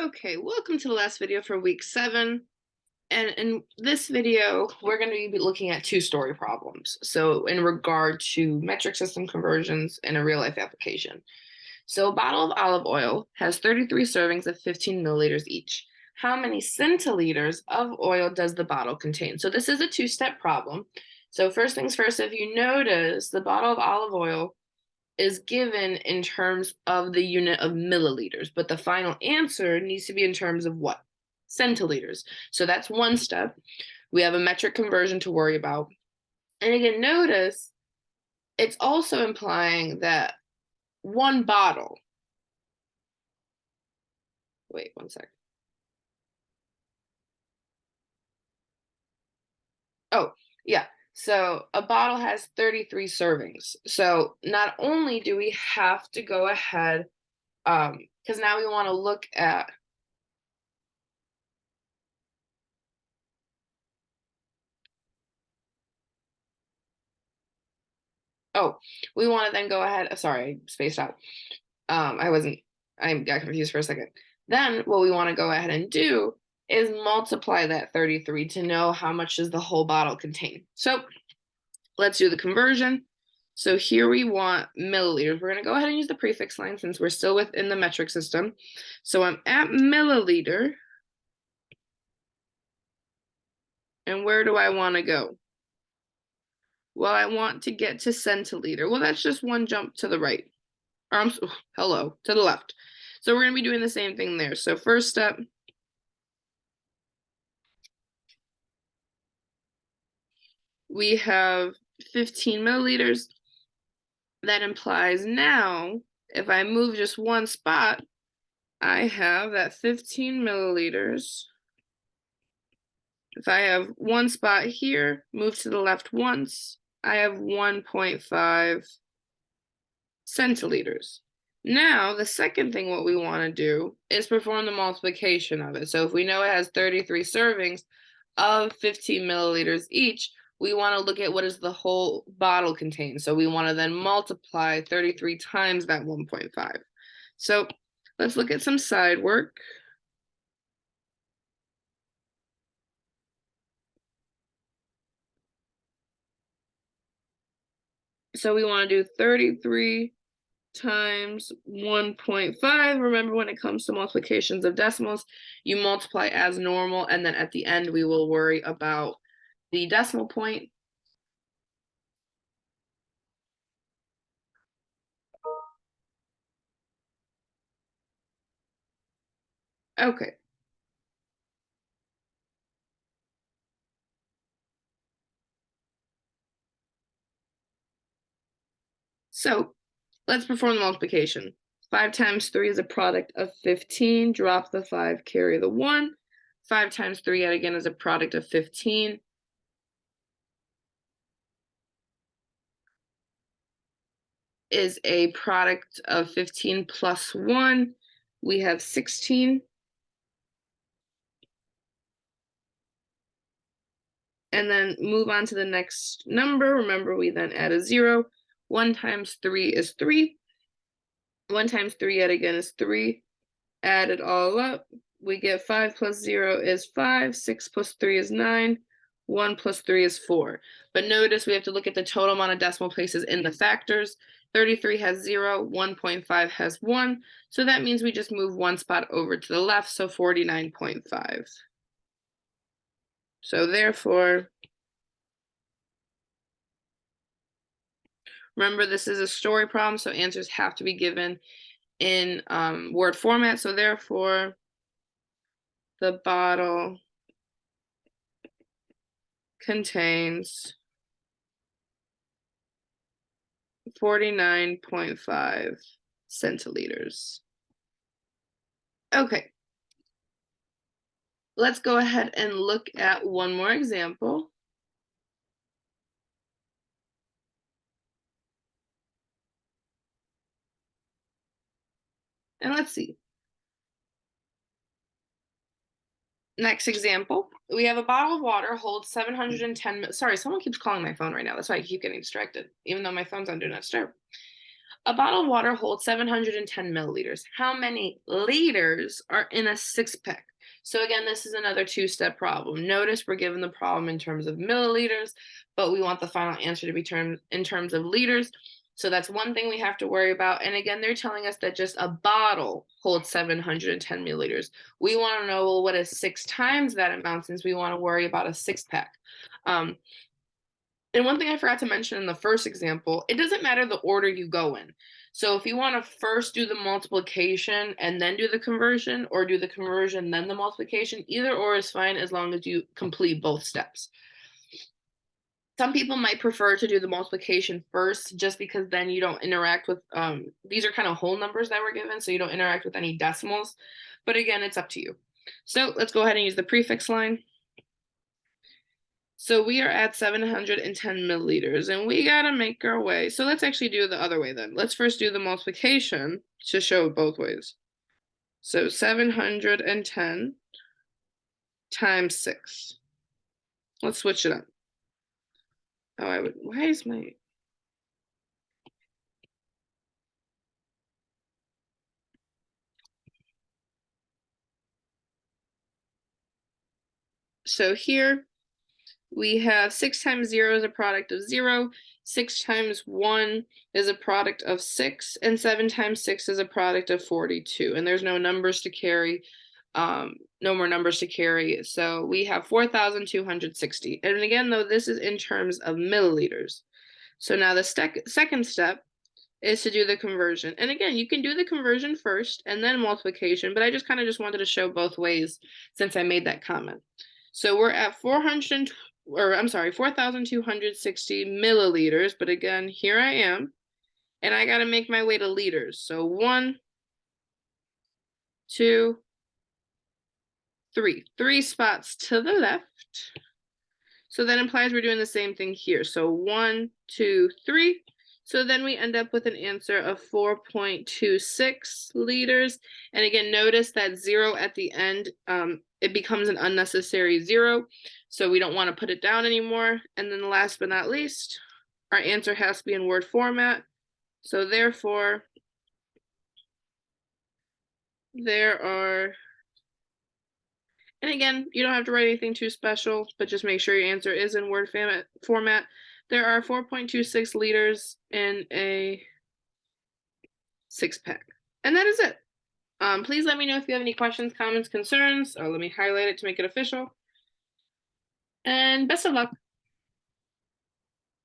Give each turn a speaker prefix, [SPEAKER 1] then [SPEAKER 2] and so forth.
[SPEAKER 1] Okay, welcome to the last video for week 7. And in this video, we're going to be looking at two-story problems. So in regard to metric system conversions in a real-life application. So a bottle of olive oil has 33 servings of 15 milliliters each. How many centiliters of oil does the bottle contain? So this is a two-step problem. So first things first, if you notice, the bottle of olive oil is given in terms of the unit of milliliters, but the final answer needs to be in terms of what? Centiliters. So that's one step. We have a metric conversion to worry about. And again, notice it's also implying that one bottle. Wait, one sec. Oh, yeah. So a bottle has 33 servings. So not only do we have to go ahead, because now we want to look at we want to then go ahead. Sorry, I spaced out. I got confused for a second. Then what we want to go ahead and do is multiply that 33 to know how much does the whole bottle contain. So let's do the conversion. So here we want milliliters. We're going to go ahead and use the prefix line since we're still within the metric system. So I'm at milliliter. And where do I want to go? Well, I want to get to centiliter. Well, that's just one jump to the right. Or to the left. So we're going to be doing the same thing there. So first step, we have 15 milliliters. That implies now, if I move just one spot, I have that 15 milliliters. If I have one spot here, move to the left once, I have 1.5 centiliters. Now, the second thing what we want to do is perform the multiplication of it. So if we know it has 33 servings of 15 milliliters each, we want to look at what does the whole bottle contain. So we want to then multiply 33 times that 1.5. So let's look at some side work. So we want to do 33 times 1.5. Remember, when it comes to multiplications of decimals, you multiply as normal, and then at the end we will worry about the decimal point. Okay. So let's perform the multiplication. 5 times 3 is a product of 15. Drop the 5, carry the 1. 5 times 3 yet again is a product of 15. Is a product of 15 plus 1. We have 16. And then move on to the next number. Remember, we then add a 0. 1 times 3 is 3. 1 times 3 yet again is 3. Add it all up. We get 5 plus 0 is 5. 6 plus 3 is 9. 1 plus 3 is 4. But notice we have to look at the total amount of decimal places in the factors. 33 has 0. 1.5 has 1. So that means we just move one spot over to the left, so 49.5. So therefore, remember, this is a story problem, so answers have to be given in word format. So therefore, the bottle contains 49.5 centiliters. Okay. Let's go ahead and look at one more example. And let's see. Next example, we have a bottle of water holds 710. Sorry, someone keeps calling my phone right now. That's why I keep getting distracted, even though my phone's on Do Not Disturb. A bottle of water holds 710 milliliters. How many liters are in a six-pack? So again, this is another two-step problem. Notice we're given the problem in terms of milliliters, but we want the final answer to be in terms of liters. So that's one thing we have to worry about. And again, they're telling us that just a bottle holds 710 milliliters. We want to know, well, what is 6 times that amount, since we want to worry about a six-pack. And one thing I forgot to mention in the first example, it doesn't matter the order you go in. So if you want to first do the multiplication and then do the conversion, or do the conversion then the multiplication, either or is fine as long as you complete both steps. Some people might prefer to do the multiplication first, just because then you don't interact with, these are kind of whole numbers that were given, so you don't interact with any decimals. But again, it's up to you. So let's go ahead and use the prefix line. So we are at 710 milliliters, and we gotta make our way. So let's actually do it the other way then. Let's first do the multiplication to show both ways. So 710 times 6. Let's switch it up. Oh, why is my... So here we have 6 times 0 is a product of 0, 6 times 1 is a product of 6, and 7 times 6 is a product of 42. And there's no numbers to carry, no more numbers to carry. So we have 4,260. And again, though, this is in terms of milliliters. So now the second step is to do the conversion. And again, you can do the conversion first and then multiplication, but I just wanted to show both ways since I made that comment. So we're at 4,260 milliliters, but again, here I am, and I got to make my way to liters. So 1, 2, 3. 3 spots to the left. So that implies we're doing the same thing here. So 1, 2, 3. So then we end up with an answer of 4.26 liters. And again, notice that 0 at the end, it becomes an unnecessary 0. So we don't want to put it down anymore. And then last but not least, our answer has to be in word format. So therefore, there are, and again, you don't have to write anything too special, but just make sure your answer is in word format. There are 4.26 liters in a six-pack. And that is it. Please let me know if you have any questions, comments, concerns, or let me highlight it to make it official. And best of luck.